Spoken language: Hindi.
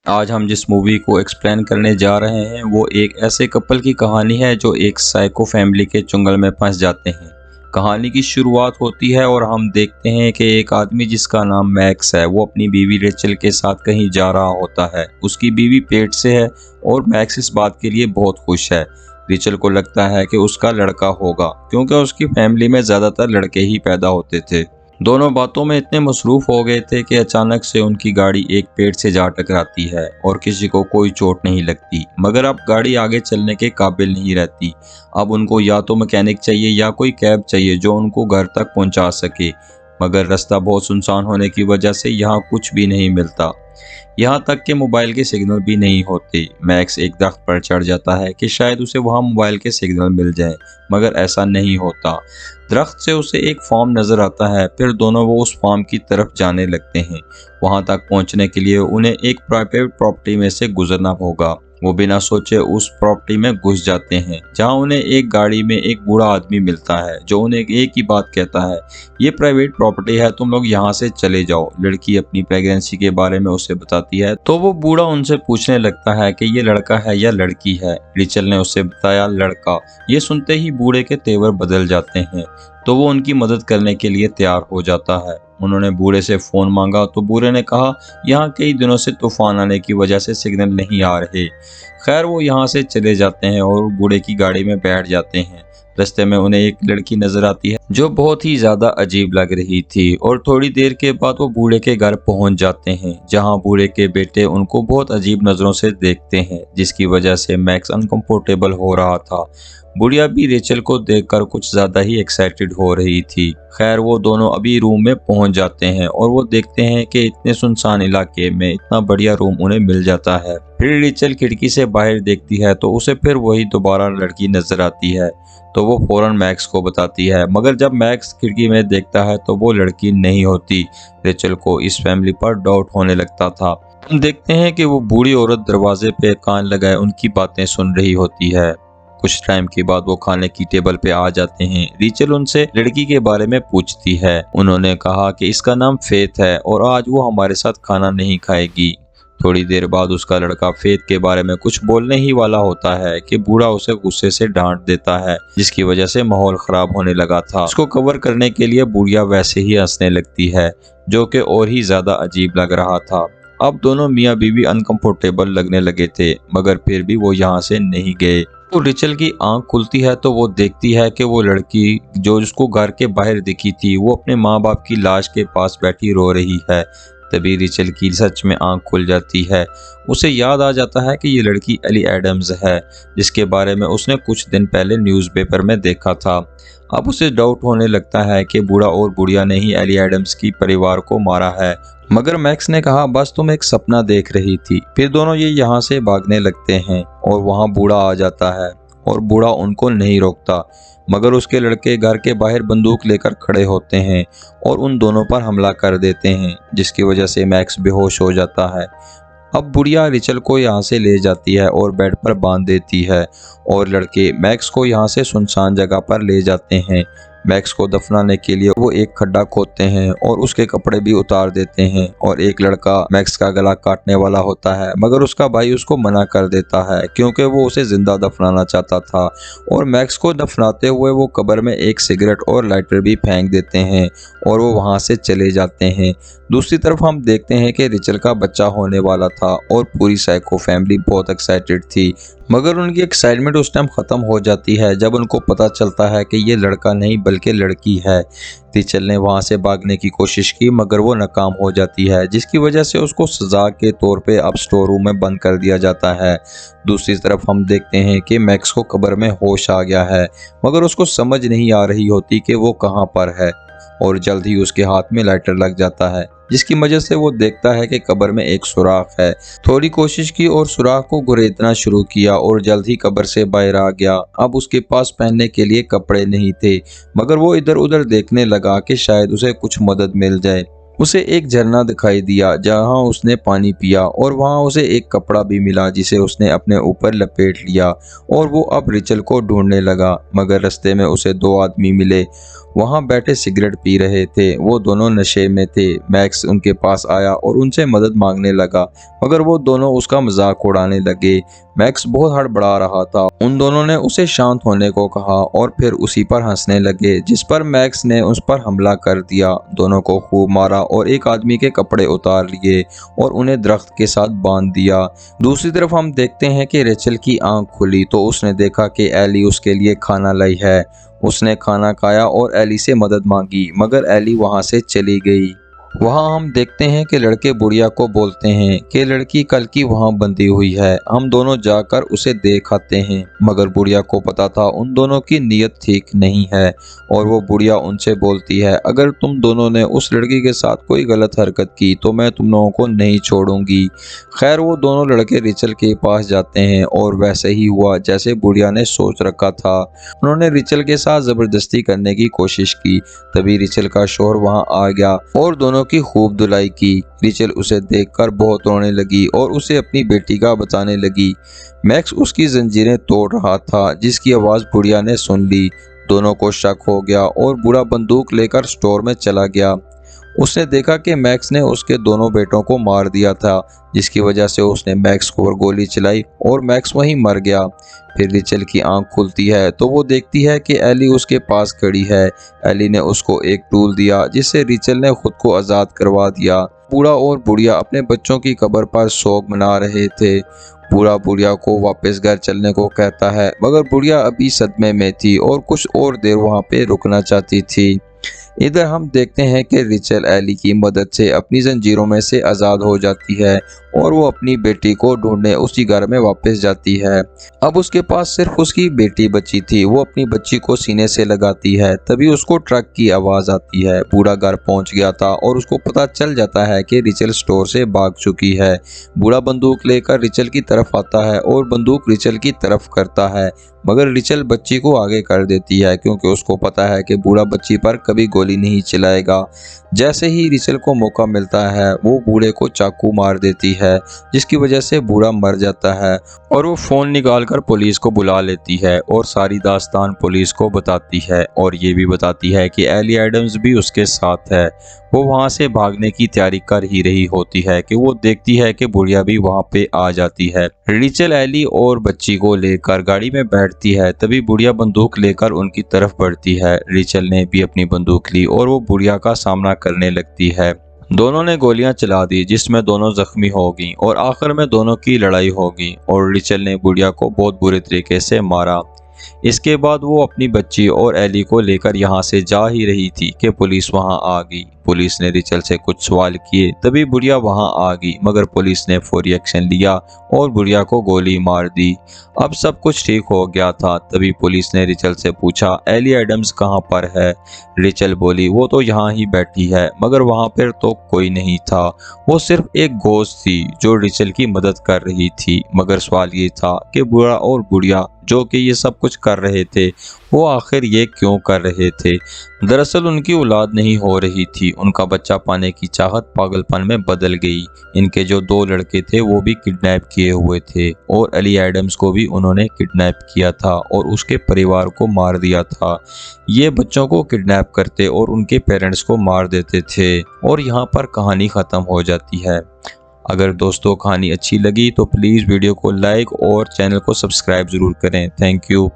आज हम जिस मूवी को एक्सप्लेन करने जा रहे हैं वो एक ऐसे कपल की कहानी है जो एक साइको फैमिली के चुंगल में फंस जाते हैं। कहानी की शुरुआत होती है और हम देखते हैं कि एक आदमी जिसका नाम मैक्स है वो अपनी बीवी रेचल के साथ कहीं जा रहा होता है। उसकी बीवी पेट से है और मैक्स इस बात के लिए बहुत खुश है। रेचल को लगता है कि उसका लड़का होगा क्योंकि उसकी फैमिली में ज़्यादातर लड़के ही पैदा होते थे। दोनों बातों में इतने मसरूफ हो गए थे कि अचानक से उनकी गाड़ी एक पेड़ से जा टकराती है और किसी को कोई चोट नहीं लगती, मगर अब गाड़ी आगे चलने के काबिल नहीं रहती। अब उनको या तो मैकेनिक चाहिए या कोई कैब चाहिए जो उनको घर तक पहुंचा सके, मगर रास्ता बहुत सुनसान होने की वजह से यहाँ कुछ भी नहीं मिलता। यहाँ तक कि मोबाइल के सिग्नल भी नहीं होते। मैक्स एक दरख्त पर चढ़ जाता है कि शायद उसे वहाँ मोबाइल के सिग्नल मिल जाए, मगर ऐसा नहीं होता। दरख्त से उसे एक फार्म नजर आता है। फिर दोनों वो उस फार्म की तरफ जाने लगते हैं। वहाँ तक पहुँचने के लिए उन्हें एक प्राइवेट प्रॉपर्टी में से गुजरना होगा। वो बिना सोचे उस प्रॉपर्टी में घुस जाते हैं, जहाँ उन्हें एक गाड़ी में एक बूढ़ा आदमी मिलता है जो उन्हें एक ही बात कहता है, ये प्राइवेट प्रॉपर्टी है, तुम लोग यहाँ से चले जाओ। लड़की अपनी प्रेगनेंसी के बारे में उसे बताती है तो वो बूढ़ा उनसे पूछने लगता है कि ये लड़का है या लड़की है। रेचल ने उसे बताया लड़का। ये सुनते ही बूढ़े के तेवर बदल जाते हैं तो वो उनकी मदद करने के लिए तैयार हो जाता है। उन्होंने बूढ़े से फ़ोन मांगा तो बूढ़े ने कहा यहाँ कई दिनों से तूफान आने की वजह से सिग्नल नहीं आ रहे। खैर वो यहाँ से चले जाते हैं और बूढ़े की गाड़ी में बैठ जाते हैं। रास्ते में उन्हें एक लड़की नजर आती है जो बहुत ही ज़्यादा अजीब लग रही थी और थोड़ी देर के बाद वो बूढ़े के घर पहुँच जाते हैं, जहाँ बूढ़े के बेटे उनको बहुत अजीब नज़रों से देखते हैं, जिसकी वजह से मैक्स अनकंफर्टेबल हो रहा था। बुढ़िया भी रेचल को देखकर कुछ ज़्यादा ही एक्साइटेड हो रही थी। खैर वो दोनों अभी रूम में पहुंच जाते हैं और वो देखते हैं कि इतने सुनसान इलाके में इतना बढ़िया रूम उन्हें मिल जाता है। फिर रेचल खिड़की से बाहर देखती है तो उसे फिर वही दोबारा लड़की नजर आती है तो वो फौरन मैक्स को बताती है, मगर जब मैक्स खिड़की में देखता है तो वो लड़की नहीं होती। रेचल को इस फैमिली पर डाउट होने लगता था। हम देखते हैं कि वो बूढ़ी औरत दरवाजे पे कान लगाए उनकी बातें सुन रही होती है। कुछ टाइम के बाद वो खाने की टेबल पे आ जाते हैं। रेचल उनसे लड़की के बारे में पूछती है। उन्होंने कहा कि इसका नाम फेथ है और आज वो हमारे साथ खाना नहीं खाएगी। थोड़ी देर बाद उसका लड़का फेथ के बारे में कुछ बोलने ही वाला होता है कि बूढ़ा उसे गुस्से से डांट देता है, जिसकी वजह से माहौल खराब होने लगा था। उसको कवर करने के लिए बुढ़िया वैसे ही हंसने लगती है, जो कि और ही ज्यादा अजीब लग रहा था। अब दोनों मियाँ बीवी अनकंफर्टेबल लगने लगे थे, मगर फिर भी वो यहाँ से नहीं गए। तो रेचल की आंख खुलती है तो वो देखती है कि वो लड़की जो उसको घर के बाहर दिखी थी वो अपने माँ बाप की लाश के पास बैठी रो रही है। तभी रेचल की सच में आंख खुल जाती है। उसे याद आ जाता है कि ये लड़की एली एडम्स है, जिसके बारे में उसने कुछ दिन पहले न्यूज़पेपर में देखा था। अब उसे डाउट होने लगता है कि बूढ़ा और बुढ़िया ने ही एली एडम्स की परिवार को मारा है, मगर मैक्स ने कहा बस तुम एक सपना देख रही थी। फिर दोनों ये यहाँ से भागने लगते हैं और वहाँ बूढ़ा आ जाता है और बूढ़ा उनको नहीं रोकता, मगर उसके लड़के घर के बाहर बंदूक लेकर खड़े होते हैं और उन दोनों पर हमला कर देते हैं, जिसकी वजह से मैक्स बेहोश हो जाता है। अब बुढ़िया रेचल को यहाँ से ले जाती है और बेड पर बांध देती है और लड़के मैक्स को यहाँ से सुनसान जगह पर ले जाते हैं। मैक्स को दफनाने के लिए वो एक खड्डा खोदते हैं और उसके कपड़े भी उतार देते हैं और एक लड़का मैक्स का गला काटने वाला होता है, मगर उसका भाई उसको मना कर देता है क्योंकि वो उसे जिंदा दफनाना चाहता था। और मैक्स को दफनाते हुए वो कब्र में एक सिगरेट और लाइटर भी फेंक देते हैं और वो वहाँ से चले जाते हैं। दूसरी तरफ हम देखते हैं कि रेचल का बच्चा होने वाला था और पूरी साइको फैमिली बहुत एक्साइटेड थी, मगर उनकी एक्साइटमेंट उस टाइम ख़त्म हो जाती है जब उनको पता चलता है कि ये लड़का नहीं बल्कि लड़की है। रेचल ने वहाँ से भागने की कोशिश की मगर वो नाकाम हो जाती है, जिसकी वजह से उसको सज़ा के तौर पे अब स्टोर रूम में बंद कर दिया जाता है। दूसरी तरफ हम देखते हैं कि मैक्स को कब्र में होश आ गया है, मगर उसको समझ नहीं आ रही होती कि वो कहाँ पर है और जल्द ही उसके हाथ में लाइटर लग जाता है, जिसकी वजह से वो देखता है कि कब्र में एक सुराख है। थोड़ी कोशिश की और सुराख को गुरेदना शुरू किया और जल्द ही कब्र से बाहर आ गया। अब उसके पास पहनने के लिए कपड़े नहीं थे, मगर वो इधर उधर देखने लगा कि शायद उसे कुछ मदद मिल जाए। उसे एक झरना दिखाई दिया जहां उसने पानी पिया और वहां उसे एक कपड़ा भी मिला जिसे उसने अपने ऊपर लपेट लिया और वो अब रिचल को ढूंढने लगा। मगर रास्ते में उसे दो आदमी मिले, वहां बैठे सिगरेट पी रहे थे। वो दोनों नशे में थे। मैक्स उनके पास आया और उनसे मदद मांगने लगा, मगर वो दोनों उसका मजाक उड़ाने लगे। मैक्स बहुत हड़बड़ा रहा था। उन दोनों ने उसे शांत होने को कहा और फिर उसी पर हंसने लगे, जिस पर मैक्स ने उस पर हमला कर दिया। दोनों को खूब मारा और एक आदमी के कपड़े उतार लिए और उन्हें दरख्त के साथ बांध दिया। दूसरी तरफ हम देखते हैं कि रेचल की आंख खुली तो उसने देखा कि एली उसके लिए खाना लाई है। उसने खाना खाया और एली से मदद मांगी, मगर एली वहां से चली गई। वहां हम देखते हैं कि लड़के बुढ़िया को बोलते हैं कि लड़की कल की वहां बंधी हुई है, हम दोनों जाकर उसे देख आते हैं। मगर बुढ़िया को पता था उन दोनों की नीयत ठीक नहीं है और वो बुढ़िया उनसे बोलती है, अगर तुम दोनों ने उस लड़की के साथ कोई गलत हरकत की तो मैं तुम लोगों को नहीं छोड़ूंगी। खैर वो दोनों लड़के रिचल के पास जाते हैं और वैसे ही हुआ जैसे बुढ़िया ने सोच रखा था। उन्होंने रिचल के साथ जबरदस्ती करने की कोशिश की। तभी रिचल का शोहर वहां आ गया और दोनों की खूब धुलाई की। रिचल उसे देखकर बहुत रोने लगी और उसे अपनी बेटी का बताने लगी। मैक्स उसकी जंजीरें तोड़ रहा था, जिसकी आवाज बुढ़िया ने सुन ली। दोनों को शक हो गया और बूढ़ा बंदूक लेकर स्टोर में चला गया। उसने देखा कि मैक्स ने उसके दोनों बेटों को मार दिया था, जिसकी वजह से उसने मैक्स को गोली चलाई और मैक्स वहीं मर गया। फिर रिचल की आंख खुलती है तो वो देखती है कि एली उसके पास खड़ी है। एली ने उसको एक टूल दिया जिससे रिचल ने खुद को आज़ाद करवा दिया। बूढ़ा और बुढ़िया अपने बच्चों की कब्र पर शोक मना रहे थे। बूढ़ा बुढ़िया को वापस घर चलने को कहता है, मगर बुढ़िया अभी सदमे में थी और कुछ और देर वहाँ पे रुकना चाहती थी। इधर हम देखते हैं कि रिचल एली की मदद से अपनी जंजीरों में से आज़ाद हो जाती है और वो अपनी बेटी को ढूंढने उसी घर में वापस जाती है। अब उसके पास सिर्फ उसकी बेटी बची थी। वो अपनी बच्ची को सीने से लगाती है, तभी उसको ट्रक की आवाज़ आती है। बूढ़ा घर पहुंच गया था और उसको पता चल जाता है कि रिचल स्टोर से भाग चुकी है। बूढ़ा बंदूक लेकर रिचल की तरफ आता है और बंदूक रिचल की तरफ करता है, मगर रिचल बच्ची को आगे कर देती है क्योंकि उसको पता है कि बूढ़ा बच्ची पर कभी गोली नहीं चलाएगा। जैसे ही रिचल को मौका मिलता है वो बूढ़े को चाकू मार देती है, जिसकी वजह से बूढ़ा मर जाता है और वो फ़ोन निकालकर पुलिस को बुला लेती है और सारी दास्तान पुलिस को बताती है और ये भी बताती है कि एली एडम्स भी उसके साथ है। वो वहाँ से भागने की तैयारी कर ही रही होती है कि वो देखती है कि बुढ़िया भी वहाँ पे आ जाती है। रिचल एली और बच्ची को लेकर गाड़ी में बैठती है, तभी बुढ़िया बंदूक लेकर उनकी तरफ बढ़ती है। रिचल ने भी अपनी बंदूक ली और वो बुढ़िया का सामना करने लगती है। दोनों ने गोलियां चला दी जिसमें दोनों जख्मी हो गई और आखिर में दोनों की लड़ाई हो गई और रिचल ने बुढ़िया को बहुत बुरे तरीके से मारा। इसके बाद वो अपनी बच्ची और एली को लेकर यहाँ से जा ही रही थी कि पुलिस वहाँ आ गई। पुलिस ने रिचल से कुछ सवाल किए, तभी बुढ़िया वहाँ आ गई, मगर पुलिस ने फौरी एक्शन लिया और बुढ़िया को गोली मार दी। अब सब कुछ ठीक हो गया था। तभी पुलिस ने रिचल से पूछा, एली एडम्स कहाँ पर है? रिचल बोली, वो तो यहाँ ही बैठी है, मगर वहाँ पर तो कोई नहीं था। वो सिर्फ एक घोस्ट थी जो रिचल की मदद कर रही थी। मगर सवाल ये था कि बूढ़ा और बुढ़िया जो कि ये सब कुछ कर रहे थे, वो आखिर ये क्यों कर रहे थे? दरअसल उनकी औलाद नहीं हो रही थी। उनका बच्चा पाने की चाहत पागलपन में बदल गई। इनके जो दो लड़के थे वो भी किडनैप किए हुए थे और एली एडम्स को भी उन्होंने किडनैप किया था और उसके परिवार को मार दिया था। ये बच्चों को किडनैप करते और उनके पेरेंट्स को मार देते थे और यहाँ पर कहानी ख़त्म हो जाती है। अगर दोस्तों कहानी अच्छी लगी तो प्लीज़ वीडियो को लाइक और चैनल को सब्सक्राइब ज़रूर करें। Thank you.